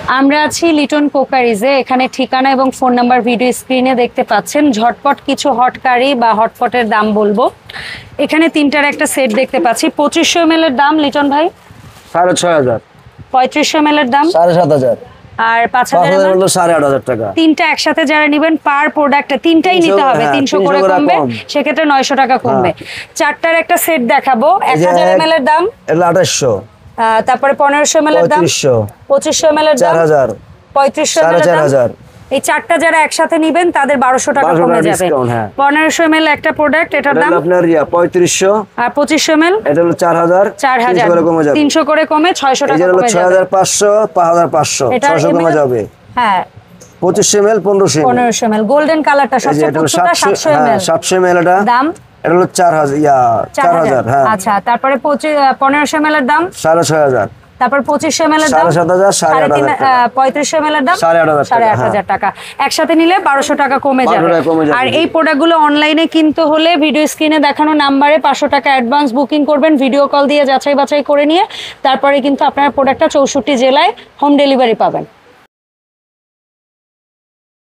আমরা আছি লিটন কোকারিজে। এখানে ঠিকানা এবং ফোন নাম্বার ভিডিও স্ক্রিনে দেখতে পাচ্ছেন। ঝটপট কিছু হট কারি বা হটপটের দাম বলবো। এখানে তিনটার একটা সেট দেখতে পাচ্ছি। 2500 ml এর দাম লিটন ভাই 6500। 3500 ml এর দাম 7500। আর 5000 ml 8500 টাকা। তিনটা একসাথে যারা নেবেন পার প্রোডাক্টে তিনটাই নিতে হবে 300 করে কমবে, সেক্ষেত্রে 900 টাকা কমবে। চারটার একটা সেট দেখাবো। 1000 ml এর দাম 2800। তারপরে 1500 ml এর দাম 2500 ml এর দাম 4000। 3500 ml এর দাম। এই চারটা যারা একসাথে নেবেন তাদের 1200 টাকা কমে যাবে। 1500 ml একটা প্রোডাক্ট, এটার দাম আপনার 3500। আর 2500 ml এটা হলো 4000 করে কমে যাবে। 300 করে কমে 600 টাকা কমে যাবে। 6500 5500 600 কমে যাবে। হ্যাঁ 2500 ml 1500 ml গোল্ডেন কালারটা সবচেয়ে ছোটটা 700 ml 700 ml এটা দাম এটা হলো 4000 হ্যাঁ। আচ্ছা তারপরে 1500 ml এর দাম 6500। তারপর 2500 ml এর দাম 7500 3500 ml এর দাম 8500 টাকা। একসাথে নিলে 1200 টাকা কমে যাবে। আর এই প্রোডাক্টগুলো অনলাইনে কিনতে হলে ভিডিও স্ক্রিনে দেখানো নাম্বারে 500 টাকা অ্যাডভান্স বুকিং করবেন, ভিডিও কল দিয়ে যাচাই বাছাই করে নিয়ে তারপরে কিন্তু আপনার প্রোডাক্টটা 64 জেলায় হোম ডেলিভারি পাবেন।